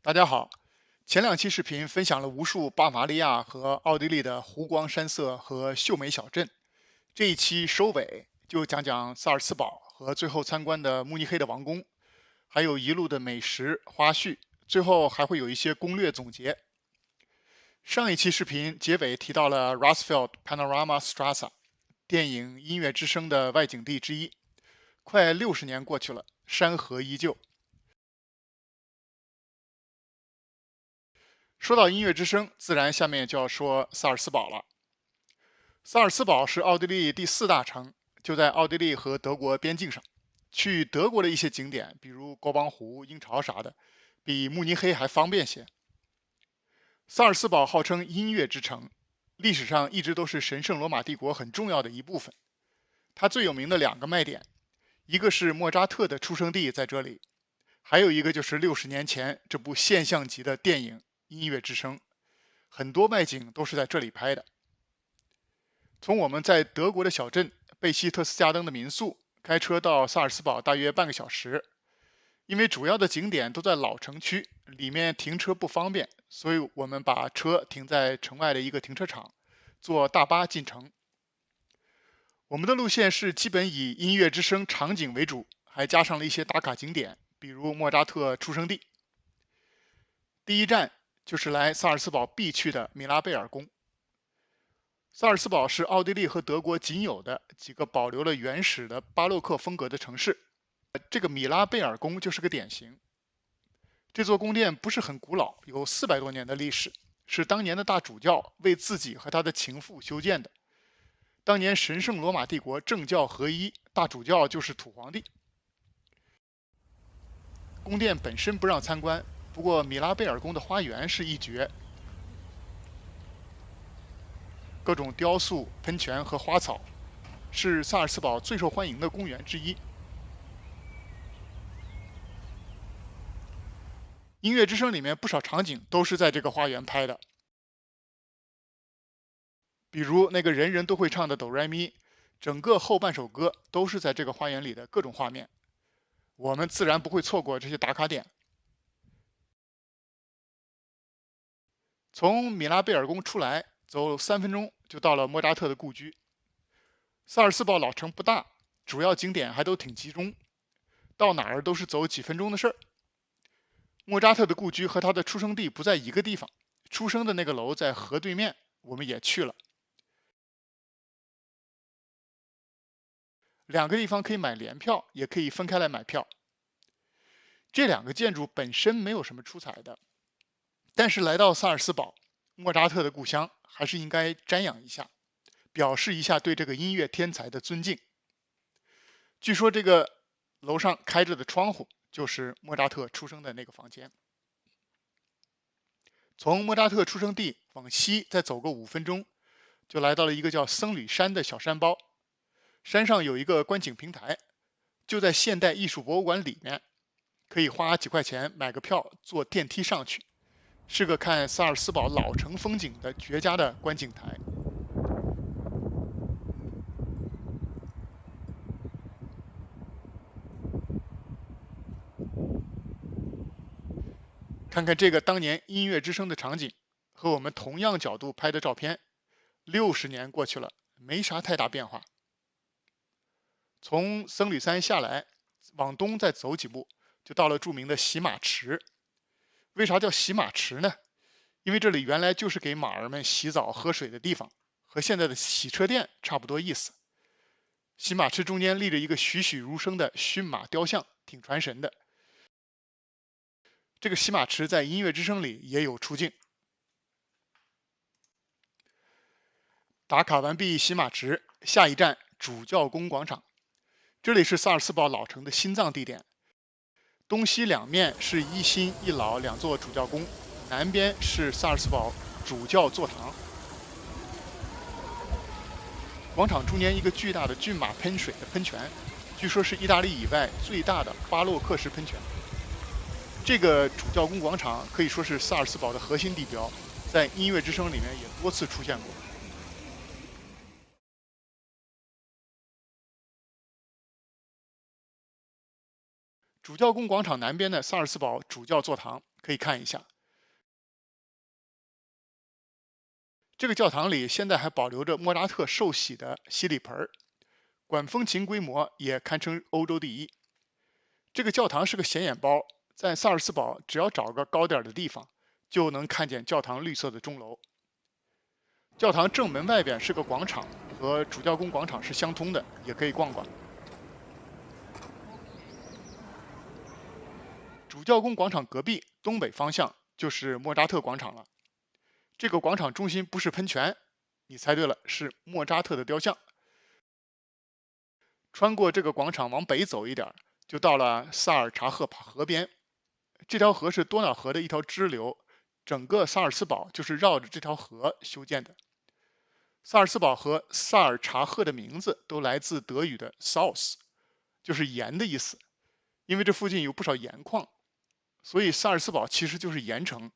大家好，前两期视频分享了无数巴伐利亚和奥地利的湖光山色和秀美小镇。这一期收尾就讲讲萨尔茨堡和最后参观的慕尼黑的王宫，还有一路的美食花絮，最后还会有一些攻略总结。上一期视频结尾提到了 Rossfeld Panorama Straße，电影《音乐之声》的外景地之一。快60年过去了，山河依旧。说到音乐之声，自然下面就要说萨尔茨堡了。萨尔茨堡是奥地利第4大城，就在奥地利和德国边境上。去德国的一些景点，比如国王湖、鹰巢啥的，比慕尼黑还方便些。萨尔茨堡号称音乐之城，历史上一直都是神圣罗马帝国很重要的一部分。它最有名的2个卖点，一个是莫扎特的出生地在这里，还有一个就是60年前这部现象级的电影《音乐之声》，很多外景都是在这里拍的。从我们在德国的小镇贝希特斯加登的民宿开车到萨尔茨堡大约半个小时，因为主要的景点都在老城区，里面停车不方便，所以我们把车停在城外的一个停车场，坐大巴进城。我们的路线是基本以音乐之声场景为主，还加上了一些打卡景点，比如莫扎特出生地。第一站就是来萨尔茨堡必去的米拉贝尔宫。萨尔茨堡是奥地利和德国仅有的几个保留了原始的巴洛克风格的城市。这个米拉贝尔宫就是个典型。这座宫殿不是很古老，有400多年的历史，是当年的大主教为自己和他的情妇修建的。当年神圣罗马帝国政教合一，大主教就是土皇帝。宫殿本身不让参观，不过米拉贝尔宫的花园是一绝，各种雕塑、喷泉和花草，是萨尔茨堡最受欢迎的公园之一。音乐之声里面不少场景都是在这个花园拍的，比如那个人人都会唱的哆来咪，整个后半首歌都是在这个花园里的各种画面。我们自然不会错过这些打卡点。从米拉贝尔宫出来，走3分钟就到了莫扎特的故居。萨尔茨堡老城不大，主要景点还都挺集中，到哪儿都是走几分钟的事儿。莫扎特的故居和他的出生地不在一个地方，出生的那个楼在河对面，我们也去了。2个地方可以买联票，也可以分开来买票。这2个建筑本身没有什么出彩的，但是来到萨尔茨堡，莫扎特的故乡，还是应该瞻仰一下，表示一下对这个音乐天才的尊敬。据说这个楼上开着的窗户就是莫扎特出生的那个房间。从莫扎特出生地往西再走个5分钟，就来到了一个叫僧侣山的小山包。山上有一个观景平台，就在现代艺术博物馆里面，可以花几块钱买个票坐电梯上去，是个看萨尔茨堡老城风景的绝佳的观景台。看看这个当年音乐之声的场景和我们同样角度拍的照片，60年过去了，没啥太大变化。从僧侣山下来，往东再走几步，就到了著名的洗马池。为啥叫洗马池呢？因为这里原来就是给马儿们洗澡喝水的地方，和现在的洗车店差不多意思。洗马池中间立着一个栩栩如生的驯马雕像，挺传神的。这个洗马池在音乐之声里也有出镜。打卡完毕洗马池，下一站主教宫广场。这里是萨尔茨堡老城的心脏地点，东西两面是一新一老2座主教宫，南边是萨尔茨堡主教座堂。广场中间一个巨大的骏马喷水的喷泉，据说是意大利以外最大的巴洛克式喷泉。这个主教宫广场可以说是萨尔茨堡的核心地标，在音乐之声里面也多次出现过。主教宫广场南边的萨尔茨堡主教座堂可以看一下。这个教堂里现在还保留着莫扎特受洗的洗礼盆，管风琴规模也堪称欧洲第一。这个教堂是个显眼包，在萨尔斯堡只要找个高点的地方，就能看见教堂绿色的钟楼。教堂正门外边是个广场，和主教宫广场是相通的，也可以逛逛。主教宫广场隔壁东北方向就是莫扎特广场了。这个广场中心不是喷泉，你猜对了，是莫扎特的雕像。穿过这个广场往北走一点，就到了萨尔查赫河边。这条河是多瑙河的一条支流，整个萨尔斯堡就是绕着这条河修建的。萨尔斯堡和萨尔查赫的名字都来自德语的 Salz， 就是盐的意思。因为这附近有不少盐矿，所以萨尔斯堡其实就是盐城，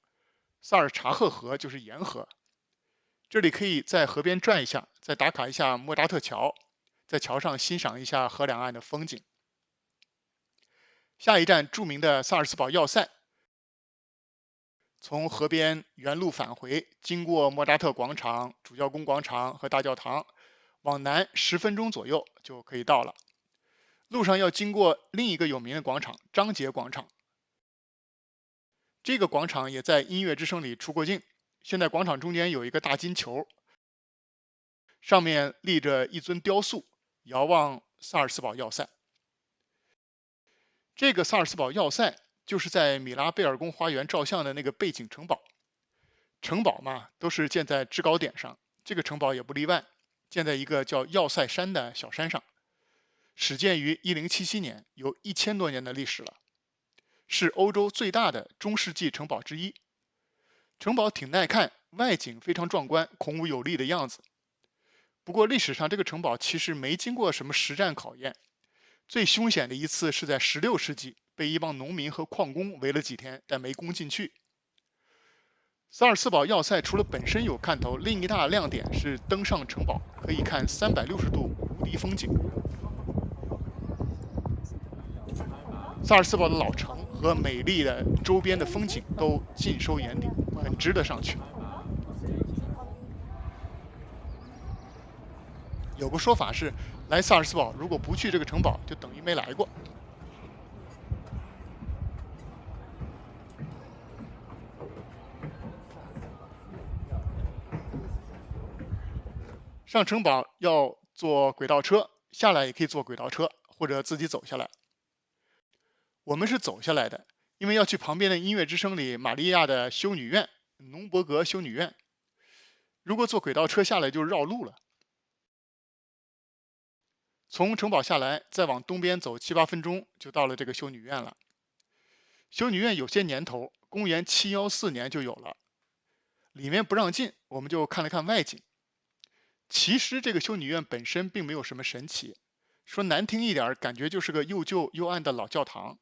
萨尔查赫河就是盐河。这里可以在河边转一下，再打卡一下莫扎特桥，在桥上欣赏一下河两岸的风景。下一站著名的萨尔斯堡要塞，从河边原路返回，经过莫扎特广场、主教宫广场和大教堂，往南10分钟左右就可以到了。路上要经过另一个有名的广场——张节广场。这个广场也在音乐之声里出过镜。现在广场中间有一个大金球，上面立着一尊雕塑，遥望萨尔斯堡要塞。这个萨尔斯堡要塞就是在米拉贝尔宫花园照相的那个背景城堡。城堡嘛，都是建在制高点上，这个城堡也不例外，建在一个叫要塞山的小山上。始建于1077年，有1000多年的历史了，是欧洲最大的中世纪城堡之一。城堡挺耐看，外景非常壮观，孔武有力的样子。不过历史上这个城堡其实没经过什么实战考验，最凶险的一次是在16世纪，被一帮农民和矿工围了几天，但没攻进去。萨尔斯堡要塞除了本身有看头，另一大亮点是登上城堡可以看360度无敌风景。萨尔斯堡的老城和美丽的周边的风景都尽收眼底，很值得上去。有个说法是，来萨尔斯堡如果不去这个城堡，就等于没来过。上城堡要坐轨道车，下来也可以坐轨道车，或者自己走下来。我们是走下来的，因为要去旁边的音乐之声里玛利亚的修女院——农伯格修女院。如果坐轨道车下来就绕路了。从城堡下来，再往东边走7、8分钟，就到了这个修女院了。修女院有些年头，公元714年就有了。里面不让进，我们就看了看外景。其实这个修女院本身并没有什么神奇，说难听一点，感觉就是个又旧又暗的老教堂。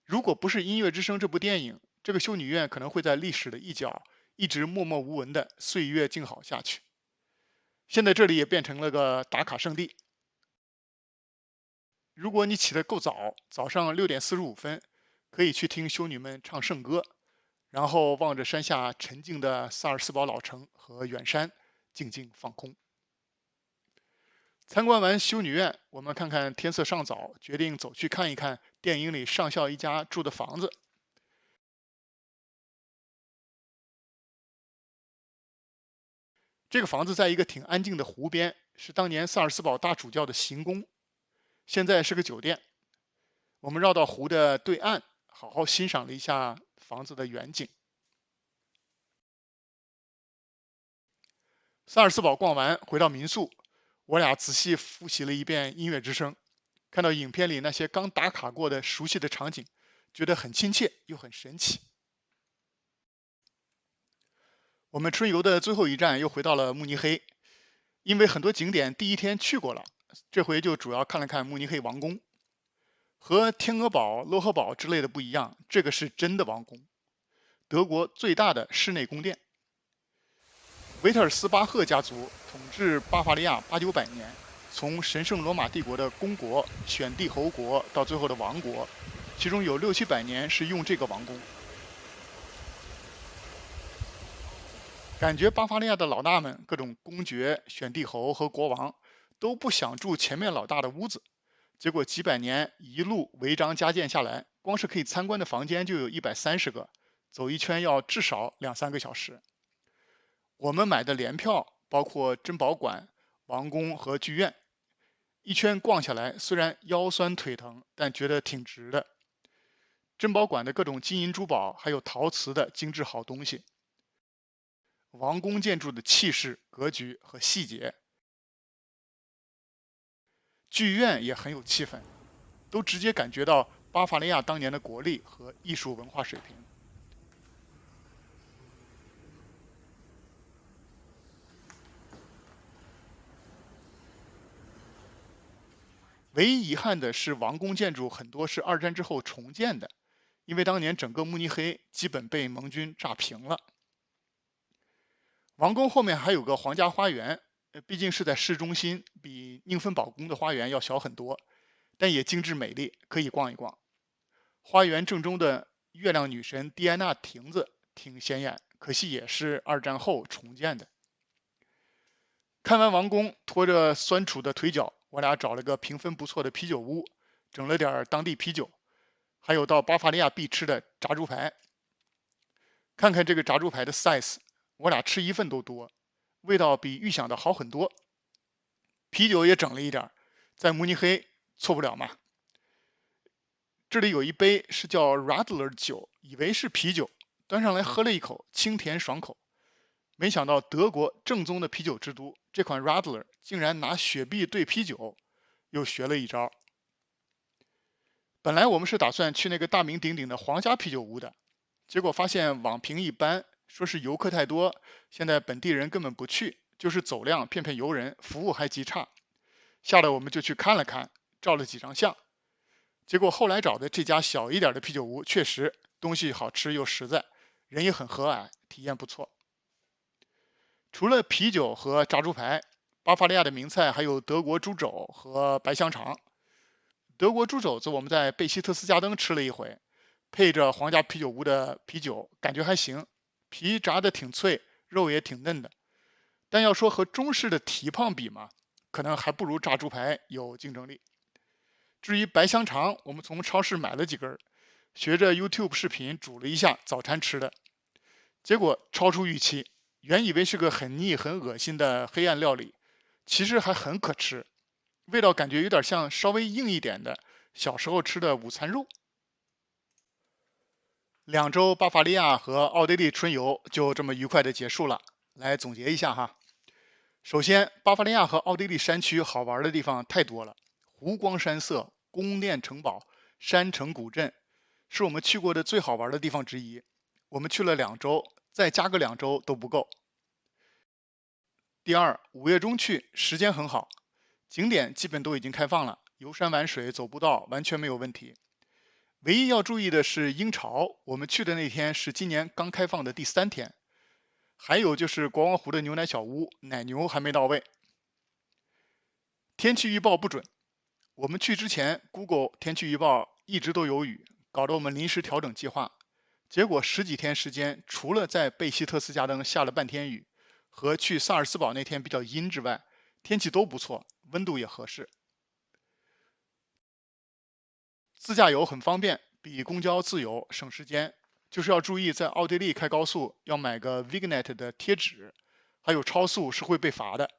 如果不是《音乐之声》这部电影，这个修女院可能会在历史的一角一直默默无闻的岁月静好下去。现在这里也变成了个打卡圣地。如果你起得够早，早上6点45分，可以去听修女们唱圣歌，然后望着山下沉静的萨尔斯堡老城和远山，静静放空。参观完修女院，我们看看天色尚早，决定走去看一看电影里上校一家住的房子。这个房子在一个挺安静的湖边，是当年萨尔斯堡大主教的行宫，现在是个酒店。我们绕到湖的对岸，好好欣赏了一下房子的远景。萨尔斯堡逛完，回到民宿，我俩仔细复习了一遍音乐之声，看到影片里那些刚打卡过的熟悉的场景，觉得很亲切又很神奇。我们春游的最后一站又回到了慕尼黑，因为很多景点第一天去过了，这回就主要看了看慕尼黑王宫。和天鹅堡、罗赫堡之类的不一样，这个是真的王宫，德国最大的室内宫殿。维特尔斯巴赫家族统治巴伐利亚8、900年，从神圣罗马帝国的公国、选帝侯国到最后的王国，其中有6、700年是用这个王宫。感觉巴伐利亚的老大们，各种公爵、选帝侯和国王，都不想住前面老大的屋子。结果几百年一路违章加建下来，光是可以参观的房间就有130个，走一圈要至少2、3个小时。我们买的联票包括珍宝馆、王宫和剧院，一圈逛下来，虽然腰酸腿疼，但觉得挺值的。珍宝馆的各种金银珠宝，还有陶瓷的精致好东西，王宫建筑的气势、格局和细节，剧院也很有气氛，都直接感觉到巴伐利亚当年的国力和艺术文化水平。唯一遗憾的是，王宫建筑很多是二战之后重建的，因为当年整个慕尼黑基本被盟军炸平了。王宫后面还有个皇家花园，毕竟是在市中心，比宁芬堡宫的花园要小很多，但也精致美丽，可以逛一逛。花园正中的月亮女神蒂安娜亭子挺显眼，可惜也是二战后重建的。看完王宫，拖着酸楚的腿脚，我俩找了个评分不错的啤酒屋，整了点当地啤酒，还有到巴伐利亚必吃的炸猪排。看看这个炸猪排的 size，我俩吃一份都多，味道比预想的好很多。啤酒也整了一点，在慕尼黑错不了嘛。这里有一杯是叫 Radler 酒，以为是啤酒，端上来喝了一口，清甜爽口。没想到德国正宗的啤酒之都，这款 Radler 竟然拿雪碧兑啤酒，又学了一招。本来我们是打算去那个大名鼎鼎的皇家啤酒屋的，结果发现网评一般，说是游客太多，现在本地人根本不去，就是走量骗骗游人，服务还极差。吓得我们就去看了看，照了几张相。结果后来找的这家小一点的啤酒屋，确实东西好吃又实在，人也很和蔼，体验不错。除了啤酒和炸猪排，巴伐利亚的名菜还有德国猪肘和白香肠。德国猪肘子我们在贝希特斯加登吃了一回，配着皇家啤酒屋的啤酒，感觉还行，皮炸的挺脆，肉也挺嫩的。但要说和中式的蹄膀比嘛，可能还不如炸猪排有竞争力。至于白香肠，我们从超市买了几根，学着 YouTube 视频煮了一下早餐吃的，结果超出预期。原以为是个很腻很恶心的黑暗料理，其实还很可吃，味道感觉有点像稍微硬一点的小时候吃的午餐肉。2周巴伐利亚和奥地利春游就这么愉快的结束了。来总结一下哈，首先巴伐利亚和奥地利山区好玩的地方太多了，湖光山色、宫殿城堡、山城古镇，是我们去过的最好玩的地方之一。我们去了2周，再加个2周都不够。第二，5月中去，时间很好，景点基本都已经开放了，游山玩水、走步道完全没有问题。唯一要注意的是鹰巢，我们去的那天是今年刚开放的第3天。还有就是国王湖的牛奶小屋，奶牛还没到位。天气预报不准，我们去之前 Google 天气预报一直都有雨，搞得我们临时调整计划。结果10几天时间，除了在贝希特斯加登下了半天雨，和去萨尔斯堡那天比较阴之外，天气都不错，温度也合适。自驾游很方便，比公交自由省时间，就是要注意在奥地利开高速要买个 Vignet 的贴纸，还有超速是会被罚的。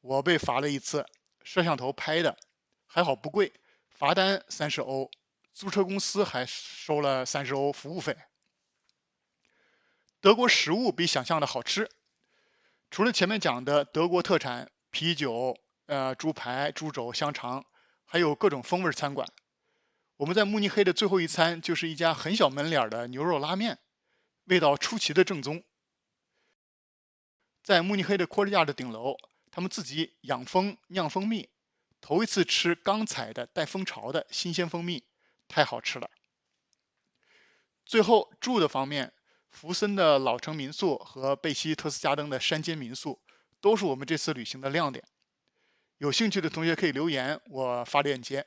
我被罚了一次，摄像头拍的，还好不贵，罚单30欧，租车公司还收了30欧服务费。德国食物比想象的好吃，除了前面讲的德国特产啤酒、猪排、猪肘、香肠，还有各种风味餐馆。我们在慕尼黑的最后一餐就是一家很小门脸的牛肉拉面，味道出奇的正宗。在慕尼黑的科尔亚的顶楼，他们自己养蜂酿蜂蜜，头一次吃刚采的带蜂巢的新鲜蜂蜜，太好吃了。最后住的方面，福森的老城民宿和贝希特斯加登的山间民宿都是我们这次旅行的亮点。有兴趣的同学可以留言，我发链接。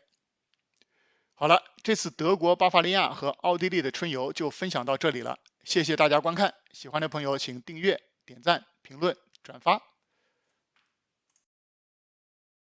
好了，这次德国巴伐利亚和奥地利的春游就分享到这里了，谢谢大家观看，喜欢的朋友请订阅、点赞、评论、转发。